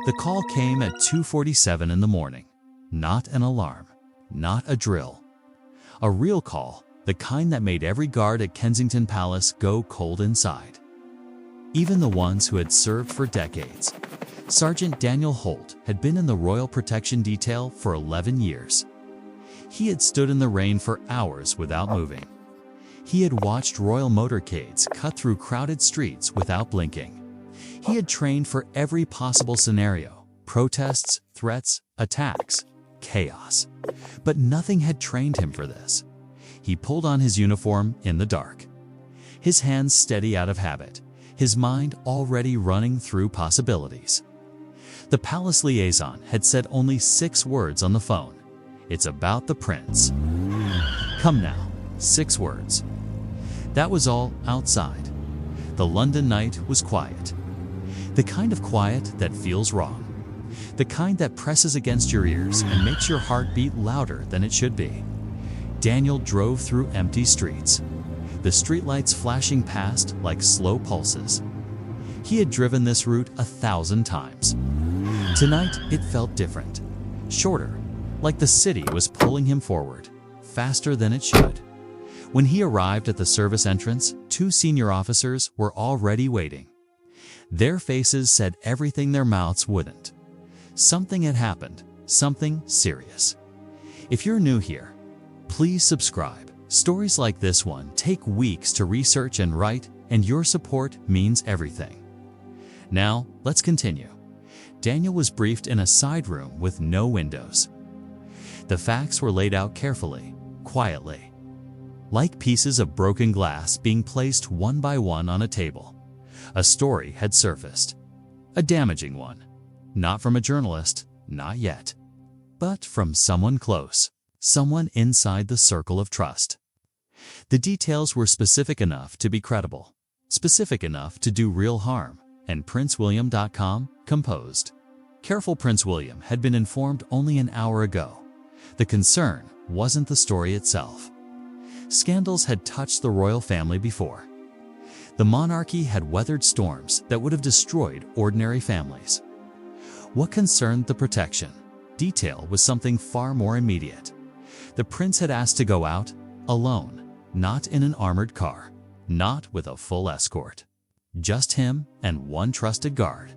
The call came at 2:47 in the morning. Not an alarm, not a drill. A real call, the kind that made every guard at Kensington Palace go cold inside. Even the ones who had served for decades. Sergeant Daniel Holt had been in the Royal Protection Detail for 11 years. He had stood in the rain for hours without moving. He had watched royal motorcades cut through crowded streets without blinking. He had trained for every possible scenario: protests, threats, attacks, chaos. But nothing had trained him for this. He pulled on his uniform in the dark. His hands steady out of habit, his mind already running through possibilities. The palace liaison had said only 6 words on the phone. "It's about the prince." Come now, 6 words. That was all outside. The London night was quiet. The kind of quiet that feels wrong. The kind that presses against your ears and makes your heart beat louder than it should be. Daniel drove through empty streets, the streetlights flashing past like slow pulses. He had driven this route 1,000 times. Tonight, it felt different, shorter, like the city was pulling him forward, faster than it should. When he arrived at the service entrance, 2 senior officers were already waiting. Their faces said everything their mouths wouldn't. Something had happened, something serious. If you're new here, please subscribe. Stories like this one take weeks to research and write, and your support means everything. Now, let's continue. Daniel was briefed in a side room with no windows. The facts were laid out carefully, quietly, like pieces of broken glass being placed one by one on a table. A story had surfaced. A damaging one. Not from a journalist, not yet. But from someone close, someone inside the circle of trust. The details were specific enough to be credible, specific enough to do real harm, and PrinceWilliam.com composed. Careful Prince William had been informed only an hour ago. The concern wasn't the story itself. Scandals had touched the royal family before. The monarchy had weathered storms that would have destroyed ordinary families. What concerned the protection detail was something far more immediate. The prince had asked to go out alone, not in an armored car, not with a full escort. Just him and one trusted guard.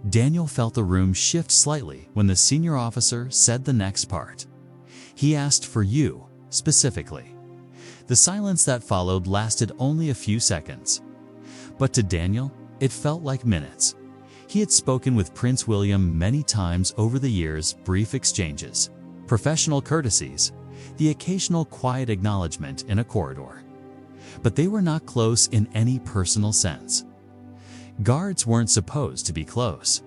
Daniel felt the room shift slightly when the senior officer said the next part. He asked for you, specifically. The silence that followed lasted only a few seconds. But to Daniel, it felt like minutes. He had spoken with Prince William many times over the years, brief exchanges, professional courtesies, the occasional quiet acknowledgement in a corridor. But they were not close in any personal sense. Guards weren't supposed to be close.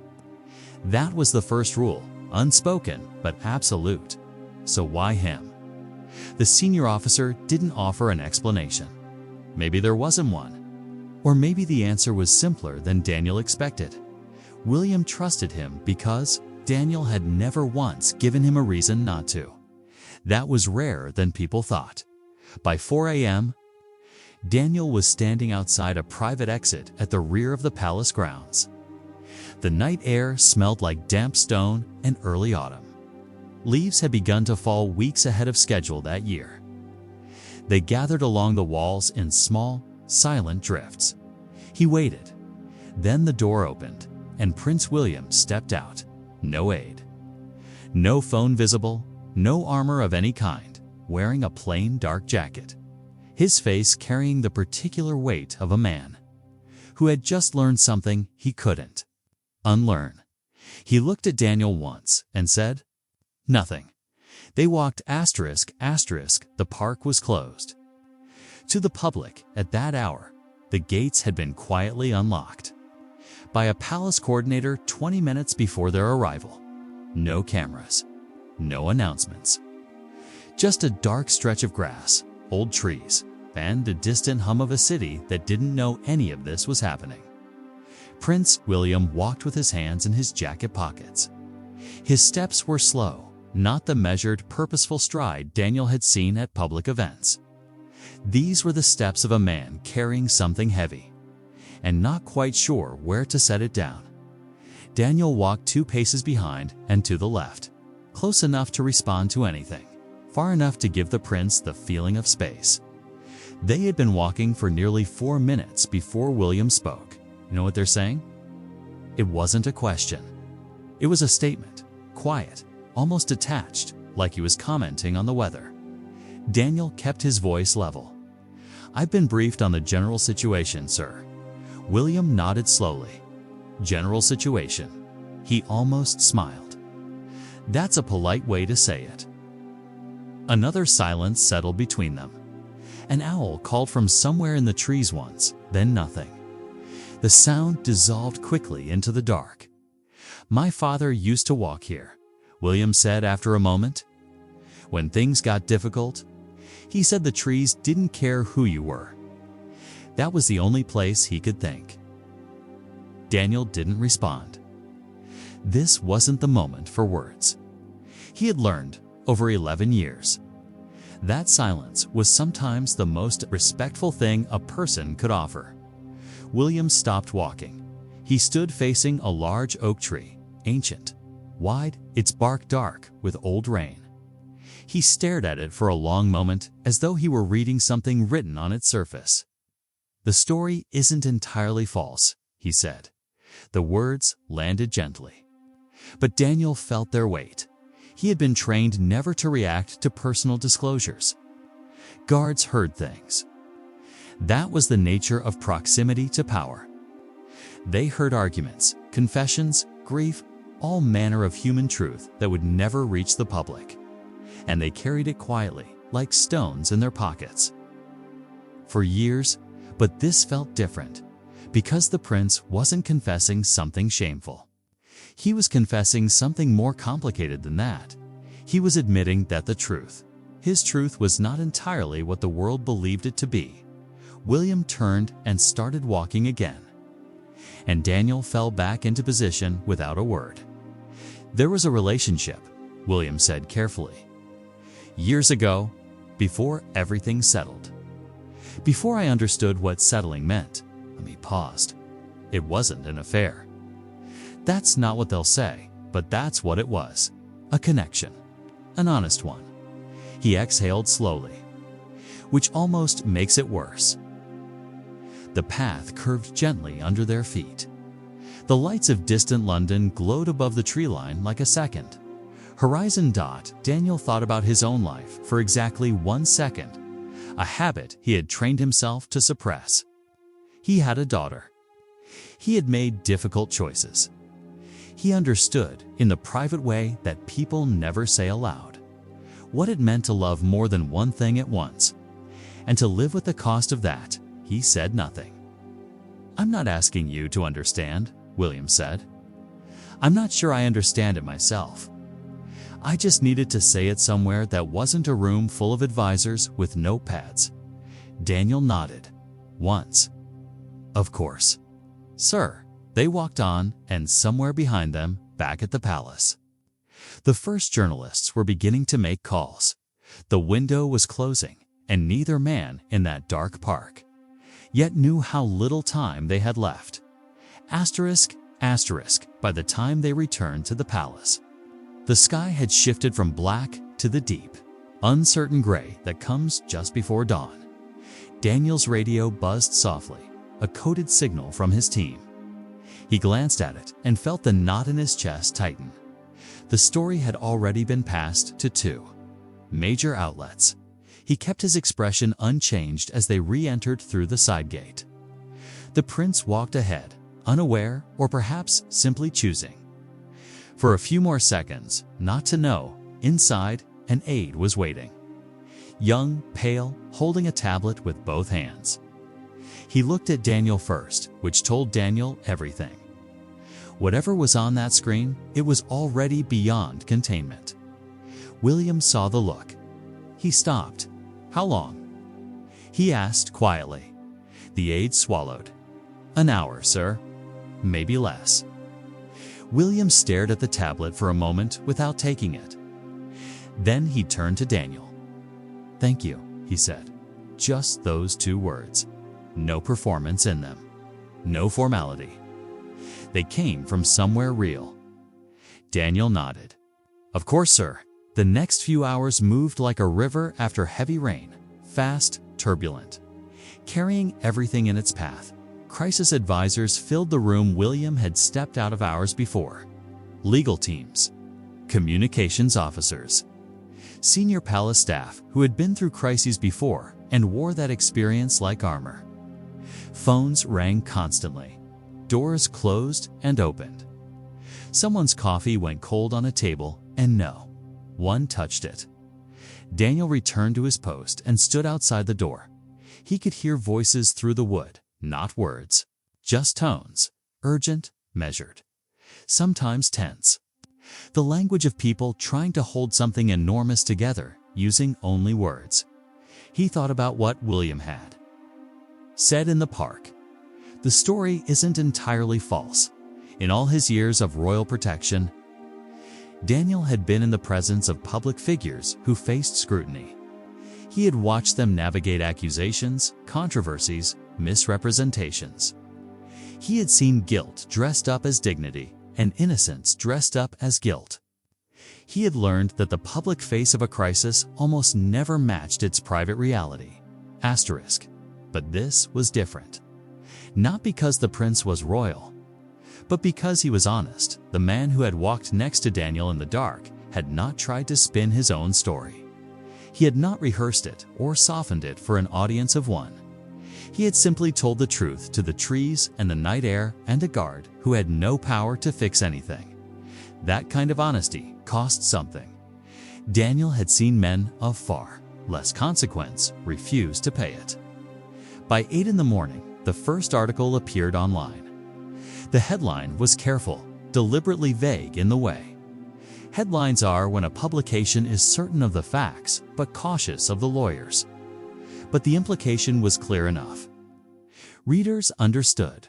That was the first rule, unspoken but absolute. So why him? The senior officer didn't offer an explanation. Maybe there wasn't one. Or maybe the answer was simpler than Daniel expected. William trusted him because Daniel had never once given him a reason not to. That was rarer than people thought. By 4 a.m., Daniel was standing outside a private exit at the rear of the palace grounds. The night air smelled like damp stone and early autumn. Leaves had begun to fall weeks ahead of schedule that year. They gathered along the walls in small, silent drifts. He waited. Then the door opened, and Prince William stepped out. No aide. No phone visible, no armor of any kind, wearing a plain dark jacket. His face carrying the particular weight of a man who had just learned something he couldn't unlearn. He looked at Daniel once and said, "Nothing." They walked ***. The park was closed. To the public, at that hour, the gates had been quietly unlocked by a palace coordinator 20 minutes before their arrival. No cameras, no announcements. Just a dark stretch of grass, old trees, and the distant hum of a city that didn't know any of this was happening. Prince William walked with his hands in his jacket pockets. His steps were slow, not the measured, purposeful stride Daniel had seen at public events. These were the steps of a man carrying something heavy, and not quite sure where to set it down. Daniel walked 2 paces behind and to the left, close enough to respond to anything, far enough to give the prince the feeling of space. They had been walking for nearly 4 minutes before William spoke. You know what they're saying? It wasn't a question. It was a statement, quiet, almost detached, like he was commenting on the weather. Daniel kept his voice level. "I've been briefed on the general situation, sir." William nodded slowly. "General situation." He almost smiled. "That's a polite way to say it." Another silence settled between them. An owl called from somewhere in the trees once, then nothing. The sound dissolved quickly into the dark. "My father used to walk here," William said after a moment. "When things got difficult, he said the trees didn't care who you were. That was the only place he could think." Daniel didn't respond. This wasn't the moment for words. He had learned over 11 years. That silence was sometimes the most respectful thing a person could offer. William stopped walking. He stood facing a large oak tree, ancient, wide, its bark dark with old rain. He stared at it for a long moment, as though he were reading something written on its surface. "The story isn't entirely false," he said. The words landed gently. But Daniel felt their weight. He had been trained never to react to personal disclosures. Guards heard things. That was the nature of proximity to power. They heard arguments, confessions, grief, all manner of human truth that would never reach the public. And they carried it quietly, like stones in their pockets. For years, but this felt different, because the prince wasn't confessing something shameful. He was confessing something more complicated than that. He was admitting that the truth, his truth, was not entirely what the world believed it to be. William turned and started walking again. And Daniel fell back into position without a word. "There was a relationship," William said carefully. "Years ago, before everything settled. Before I understood what settling meant." He paused. "It wasn't an affair." That's not what they'll say, but that's what it was. A connection. An honest one. He exhaled slowly. "Which almost makes it worse." The path curved gently under their feet. The lights of distant London glowed above the tree line like a second. Horizon dot. Daniel thought about his own life for exactly 1 second, a habit he had trained himself to suppress. He had a daughter. He had made difficult choices. He understood, in the private way that people never say aloud, what it meant to love more than one thing at once, and to live with the cost of that. He said nothing. "I'm not asking you to understand," William said. "I'm not sure I understand it myself. I just needed to say it somewhere that wasn't a room full of advisors with notepads." Daniel nodded. "Once." "Of course." "Sir." They walked on, and somewhere behind them, back at the palace, the first journalists were beginning to make calls. The window was closing, and neither man in that dark park yet knew how little time they had left. Asterisk, asterisk, by the time they returned to the palace. The sky had shifted from black to the deep, uncertain gray that comes just before dawn. Daniel's radio buzzed softly, a coded signal from his team. He glanced at it and felt the knot in his chest tighten. The story had already been passed to 2 major outlets. He kept his expression unchanged as they re-entered through the side gate. The prince walked ahead, unaware or perhaps simply choosing. For a few more seconds, not to know, inside, an aide was waiting. Young, pale, holding a tablet with both hands. He looked at Daniel first, which told Daniel everything. Whatever was on that screen, it was already beyond containment. William saw the look. He stopped. "How long?" he asked quietly. The aide swallowed. "An hour, sir. Maybe less." William stared at the tablet for a moment without taking it. Then he turned to Daniel. "Thank you," he said. Just those 2 words. No performance in them. No formality. They came from somewhere real. Daniel nodded. Of course, sir. The next few hours moved like a river after heavy rain, fast, turbulent, carrying everything in its path. Crisis advisors filled the room William had stepped out of hours before. Legal teams, communications officers, senior palace staff who had been through crises before and wore that experience like armor. Phones rang constantly. Doors closed and opened. Someone's coffee went cold on a table, and no one touched it. Daniel returned to his post and stood outside the door. He could hear voices through the wood, not words, just tones, urgent, measured, sometimes tense. The language of people trying to hold something enormous together, using only words. He thought about what William had said in the park. The story isn't entirely false. In all his years of royal protection, Daniel had been in the presence of public figures who faced scrutiny. He had watched them navigate accusations, controversies, misrepresentations. He had seen guilt dressed up as dignity and innocence dressed up as guilt. He had learned that the public face of a crisis almost never matched its private reality. But this was different. Not because the prince was royal, but because he was honest. The man who had walked next to Daniel in the dark had not tried to spin his own story. He had not rehearsed it or softened it for an audience of one. He had simply told the truth to the trees and the night air and a guard who had no power to fix anything. That kind of honesty cost something. Daniel had seen men of far less consequence refuse to pay it. By 8 in the morning, the first article appeared online. The headline was careful, deliberately vague in the way. Headlines are when a publication is certain of the facts but cautious of the lawyers. But the implication was clear enough. Readers understood.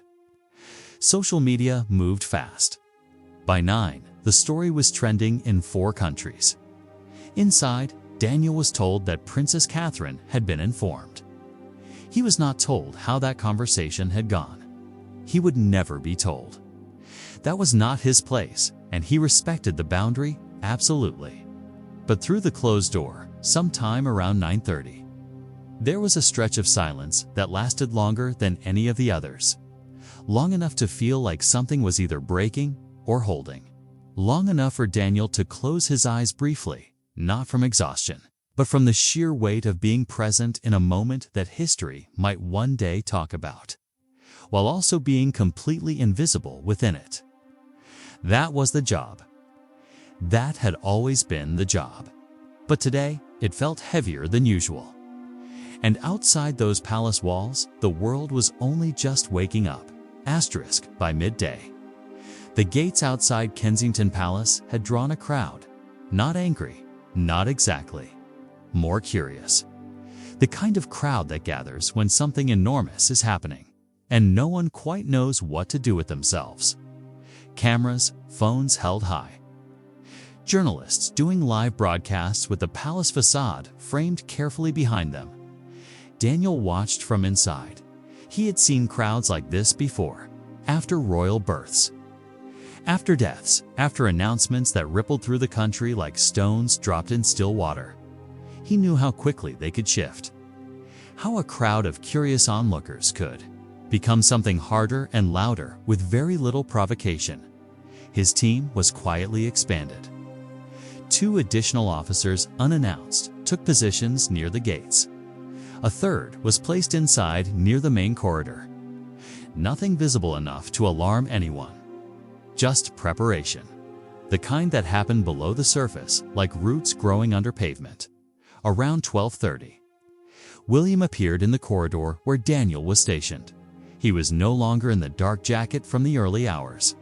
Social media moved fast. By 9, the story was trending in 4 countries. Inside, Daniel was told that Princess Catherine had been informed. He was not told how that conversation had gone. He would never be told. That was not his place, and he respected the boundary, absolutely. But through the closed door, sometime around 9:30, there was a stretch of silence that lasted longer than any of the others. Long enough to feel like something was either breaking or holding. Long enough for Daniel to close his eyes briefly, not from exhaustion, but from the sheer weight of being present in a moment that history might one day talk about, while also being completely invisible within it. That was the job. That had always been the job. But today, it felt heavier than usual. And outside those palace walls, the world was only just waking up. By midday. The gates outside Kensington Palace had drawn a crowd. Not angry, not exactly. More curious. The kind of crowd that gathers when something enormous is happening, and no one quite knows what to do with themselves. Cameras, phones held high. Journalists doing live broadcasts with the palace facade framed carefully behind them. Daniel watched from inside. He had seen crowds like this before, after royal births, after deaths, after announcements that rippled through the country like stones dropped in still water. He knew how quickly they could shift. How a crowd of curious onlookers could become something harder and louder with very little provocation. His team was quietly expanded. 2 additional officers, unannounced, took positions near the gates. A third was placed inside near the main corridor. Nothing visible enough to alarm anyone. Just preparation. The kind that happened below the surface, like roots growing under pavement. Around 12:30, William appeared in the corridor where Daniel was stationed. He was no longer in the dark jacket from the early hours.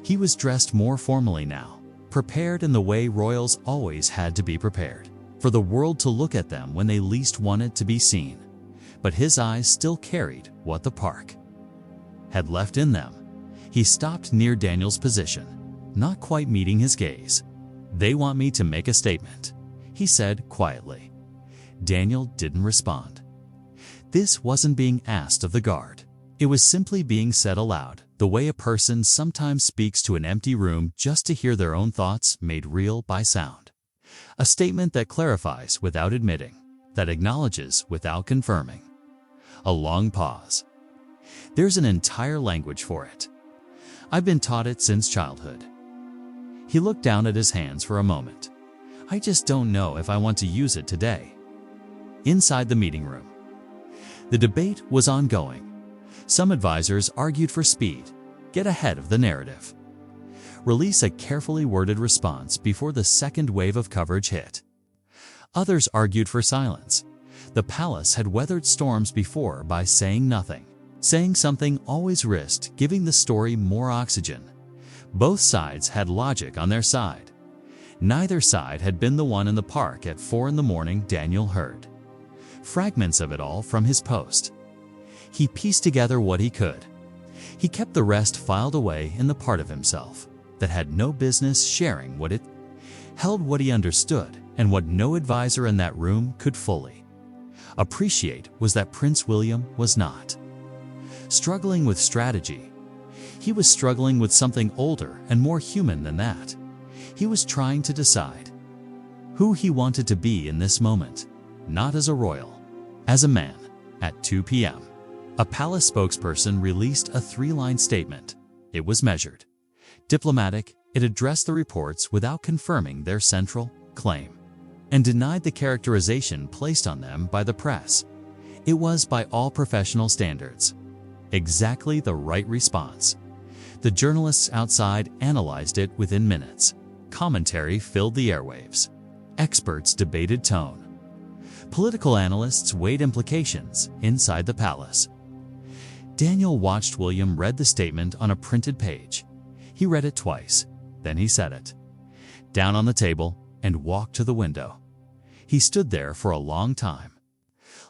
He was dressed more formally now, prepared in the way royals always had to be prepared, for the world to look at them when they least wanted to be seen. But his eyes still carried what the park had left in them. He stopped near Daniel's position, not quite meeting his gaze. "They want me to make a statement," he said quietly. Daniel didn't respond. This wasn't being asked of the guard. It was simply being said aloud, The way a person sometimes speaks to an empty room just to hear their own thoughts made real by sound. A statement that clarifies without admitting, that acknowledges without confirming. A long pause. There's an entire language for it. I've been taught it since childhood. He looked down at his hands for a moment. I just don't know if I want to use it today. Inside the meeting room. The debate was ongoing. Some advisors argued for speed, get ahead of the narrative. Release a carefully worded response before the second wave of coverage hit. Others argued for silence. The palace had weathered storms before by saying nothing. Saying something always risked giving the story more oxygen. Both sides had logic on their side. Neither side had been the one in the park at 4 a.m. Daniel heard fragments of it all from his post. He pieced together what he could. He kept the rest filed away in the part of himself that had no business sharing what it held, what he understood, and what no advisor in that room could fully appreciate was that Prince William was not struggling with strategy. He was struggling with something older and more human than that. He was trying to decide who he wanted to be in this moment, not as a royal, as a man. At 2 p.m., a palace spokesperson released a 3-line statement. It was measured, diplomatic. It addressed the reports without confirming their central claim, and denied the characterization placed on them by the press. It was, by all professional standards, exactly the right response. The journalists outside analyzed it within minutes. Commentary filled the airwaves. Experts debated tone. Political analysts weighed implications inside the palace. Daniel watched William read the statement on a printed page. He read it twice, then he set it down on the table and walked to the window. He stood there for a long time,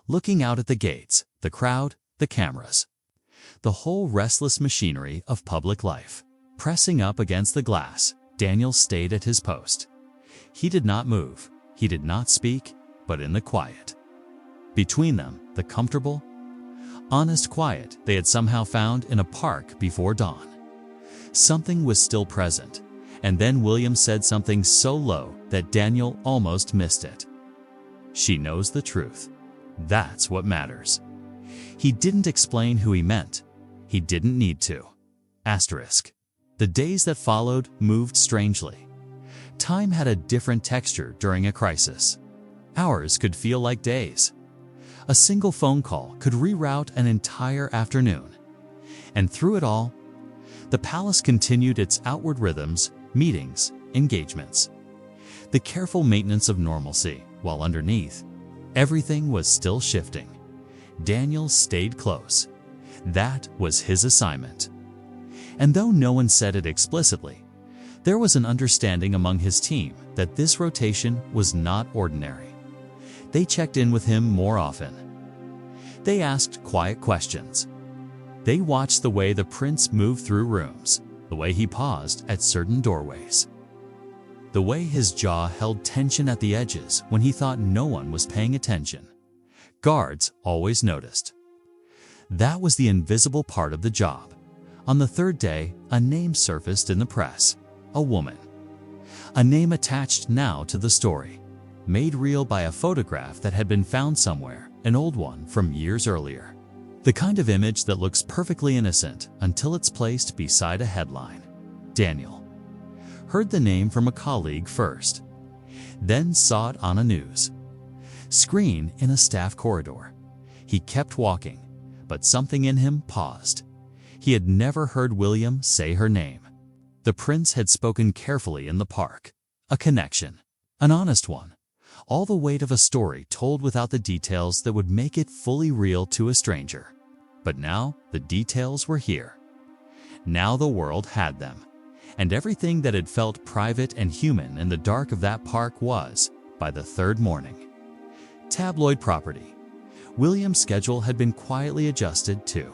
looking out at the gates, the crowd, the cameras, the whole restless machinery of public life. Pressing up against the glass, Daniel stayed at his post. He did not move, he did not speak, but in the quiet between them, the comfortable, honest quiet they had somehow found in a park before dawn. Something was still present, and then William said something so low that Daniel almost missed it. She knows the truth. That's what matters. He didn't explain who he meant. He didn't need to. Asterisk. The days that followed moved strangely. Time had a different texture during a crisis. Hours could feel like days. A single phone call could reroute an entire afternoon. And through it all, the palace continued its outward rhythms, meetings, engagements. The careful maintenance of normalcy, while underneath, everything was still shifting. Daniel stayed close. That was his assignment. And though no one said it explicitly, there was an understanding among his team that this rotation was not ordinary. They checked in with him more often. They asked quiet questions. They watched the way the prince moved through rooms, the way he paused at certain doorways, the way his jaw held tension at the edges when he thought no one was paying attention. Guards always noticed. That was the invisible part of the job. On the third day, a name surfaced in the press. A woman. A name attached now to the story, made real by a photograph that had been found somewhere, an old one from years earlier. The kind of image that looks perfectly innocent until it's placed beside a headline. Daniel heard the name from a colleague first, then saw it on a news screen in a staff corridor. He kept walking, but something in him paused. He had never heard William say her name. The prince had spoken carefully in the park. A connection, an honest one. All the weight of a story told without the details that would make it fully real to a stranger. But now the details were here. Now the world had them. And everything that had felt private and human in the dark of that park was, by the third morning, tabloid property. William's schedule had been quietly adjusted too.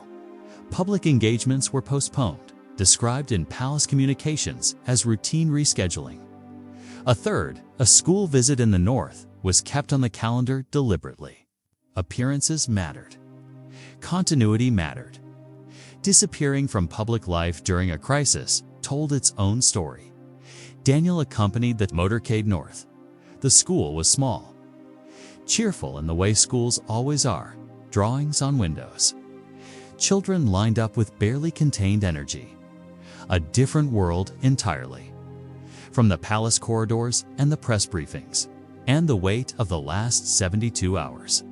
Public engagements were postponed, described in palace communications as routine rescheduling. A third, a school visit in the north, was kept on the calendar deliberately. Appearances mattered. Continuity mattered. disappearing from public life during a crisis told its own story. Daniel accompanied the motorcade north. The school was small, cheerful in the way schools always are, drawings on windows. Children lined up with barely contained energy. A different world entirely. From the palace corridors and the press briefings, and the weight of the last 72 hours.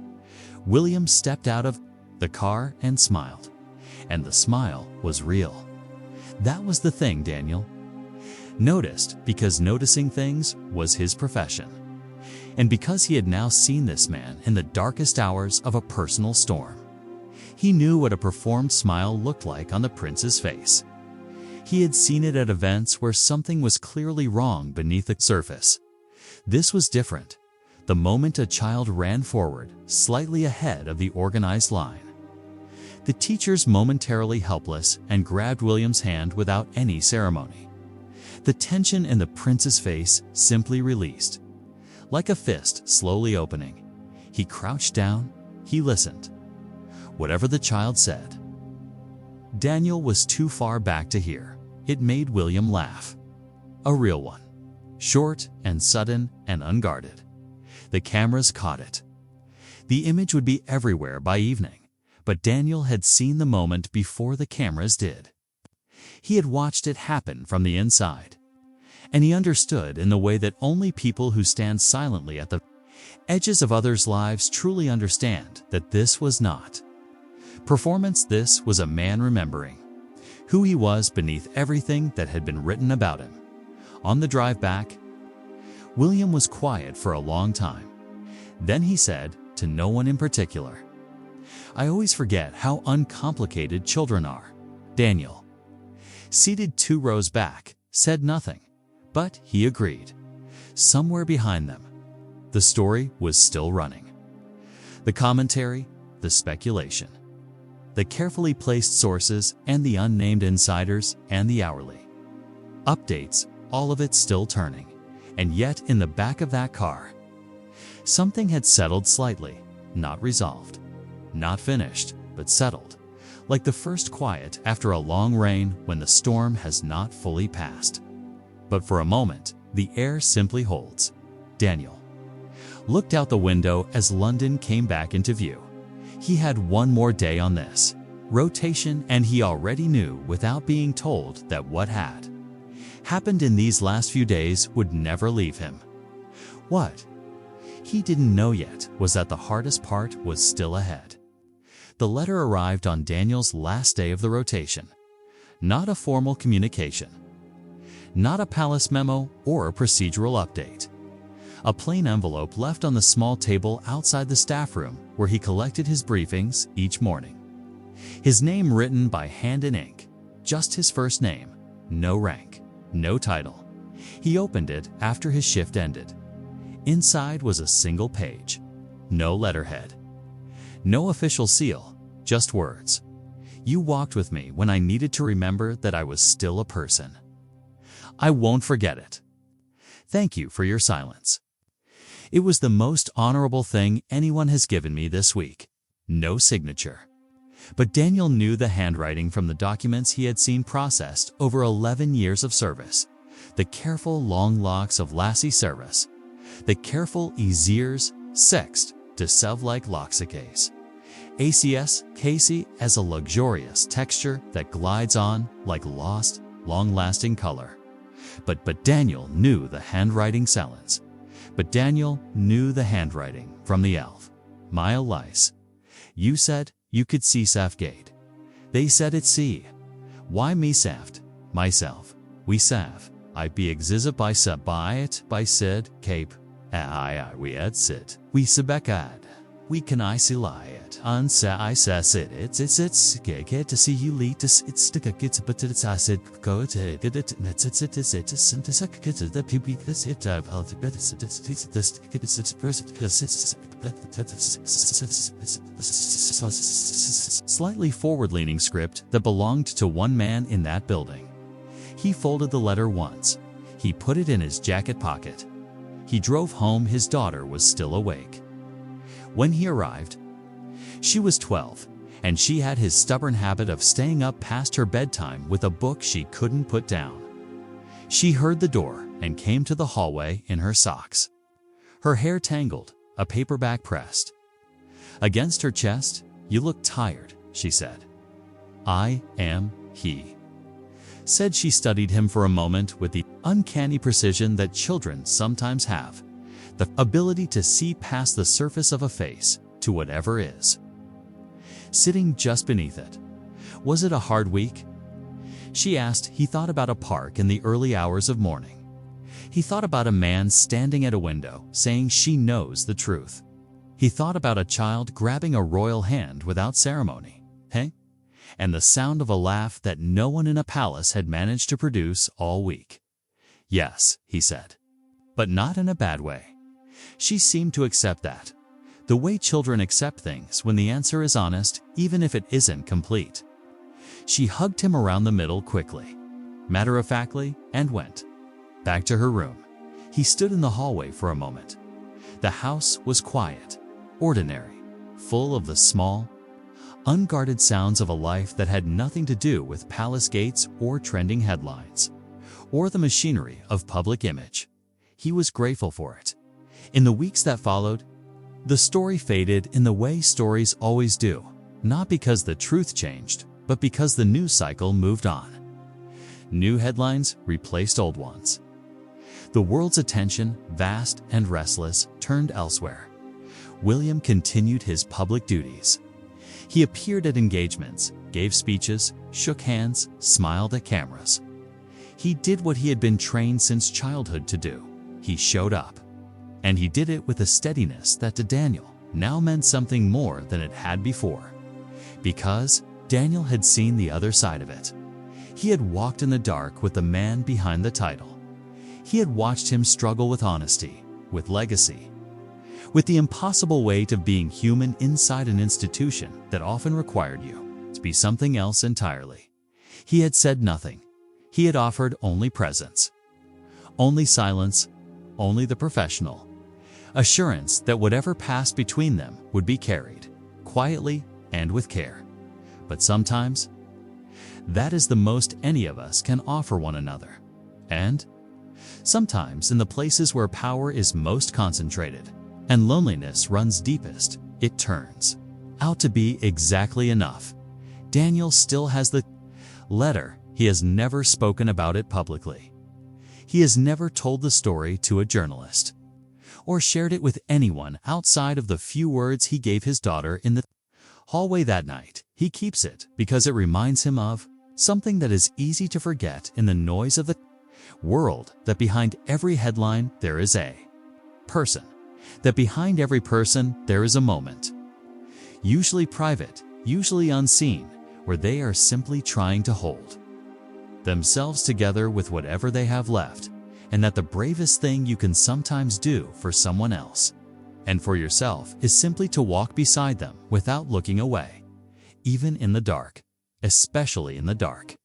William stepped out of the car and smiled. And the smile was real. That was the thing Daniel noticed, because noticing things was his profession. And because he had now seen this man in the darkest hours of a personal storm. He knew what a performed smile looked like on the prince's face. He had seen it at events where something was clearly wrong beneath the surface. This was different. The moment a child ran forward, slightly ahead of the organized line. The teachers momentarily helpless and grabbed William's hand without any ceremony. The tension in the prince's face simply released. Like a fist slowly opening. He crouched down, he listened. Whatever the child said, Daniel was too far back to hear. It made William laugh. A real one. Short and sudden and unguarded. The cameras caught it. The image would be everywhere by evening, but Daniel had seen the moment before the cameras did. He had watched it happen from the inside, and he understood in the way that only people who stand silently at the edges of others' lives truly understand that this was not performance. This was a man remembering who he was beneath everything that had been written about him. On the drive back, William was quiet for a long time. Then he said, to no one in particular, "I always forget how uncomplicated children are." Daniel, seated 2 rows back, said nothing, but he agreed. Somewhere behind them, the story was still running. The commentary, the speculation, the carefully placed sources and the unnamed insiders and the hourly updates, all of it still turning. And yet in the back of that car, something had settled slightly, not resolved, not finished, but settled, like the first quiet after a long rain when the storm has not fully passed. But for a moment, the air simply holds. Daniel looked out the window as London came back into view. He had one more day on this rotation, and he already knew without being told that what had happened in these last few days would never leave him. What he didn't know yet was that the hardest part was still ahead. The letter arrived on Daniel's last day of the rotation. Not a formal communication. Not a palace memo or a procedural update. A plain envelope left on the small table outside the staff room where he collected his briefings each morning. His name written by hand in ink. Just his first name. No rank. No title. He opened it after his shift ended. Inside was a single page. No letterhead. No official seal. Just words. You walked with me when I needed to remember that I was still a person. I won't forget it. Thank you for your silence. It was the most honorable thing anyone has given me this week. No signature. But Daniel knew the handwriting from the documents he had seen processed over 11 years of service. The careful long locks of lassie service. The careful easirs sexed to self-like loxicase. ACS Casey as a luxurious texture that glides on like lost, long-lasting color. But Daniel knew the handwriting silence. But Daniel knew the handwriting from the elf. Maya Lice. You said you could see Safgate. They said it see. Why me saft? Myself. We sav. I be exizit by sub by it by sid cape. I we at sit. We sebekad. We can I see lie it. Unsa I says it's get to see you lead to it's stick a gets but it's I said go to get it it's the people this it slightly forward-leaning script that belonged to one man in that building. He folded the letter once. He put it in his jacket pocket. He drove home. His daughter was still awake. When he arrived, she was 12, and she had his stubborn habit of staying up past her bedtime with a book she couldn't put down. She heard the door and came to the hallway in her socks. Her hair tangled, a paperback pressed. Against her chest, "You look tired," she said. "I am he," said. She studied him for a moment with the uncanny precision that children sometimes have, the ability to see past the surface of a face to whatever is sitting just beneath it. "Was it a hard week?" she asked. He thought about a park in the early hours of morning. He thought about a man standing at a window saying she knows the truth. He thought about a child grabbing a royal hand without ceremony, and the sound of a laugh that no one in a palace had managed to produce all week. "Yes," he said, "but not in a bad way." She seemed to accept that, the way children accept things when the answer is honest, even if it isn't complete. She hugged him around the middle quickly, matter-of-factly, and went back to her room. He stood in the hallway for a moment. The house was quiet, ordinary, full of the small, unguarded sounds of a life that had nothing to do with palace gates or trending headlines, or the machinery of public image. He was grateful for it. In the weeks that followed, the story faded in the way stories always do, not because the truth changed, but because the news cycle moved on. New headlines replaced old ones. The world's attention, vast and restless, turned elsewhere. William continued his public duties. He appeared at engagements, gave speeches, shook hands, smiled at cameras. He did what he had been trained since childhood to do. He showed up. And he did it with a steadiness that to Daniel now meant something more than it had before. Because Daniel had seen the other side of it. He had walked in the dark with the man behind the title. He had watched him struggle with honesty, with legacy, with the impossible weight of being human inside an institution that often required you to be something else entirely. He had said nothing. He had offered only presence, only silence, only the professional assurance that whatever passed between them would be carried, quietly and with care. But sometimes, that is the most any of us can offer one another. And sometimes in the places where power is most concentrated and loneliness runs deepest, it turns out to be exactly enough. Daniel still has the letter. He has never spoken about it publicly. He has never told the story to a journalist or shared it with anyone outside of the few words he gave his daughter in the hallway that night. He keeps it because it reminds him of something that is easy to forget in the noise of the world, that behind every headline there is a person, that behind every person there is a moment, usually private, usually unseen, where they are simply trying to hold themselves together with whatever they have left, and that the bravest thing you can sometimes do for someone else and for yourself is simply to walk beside them without looking away, even in the dark, especially in the dark.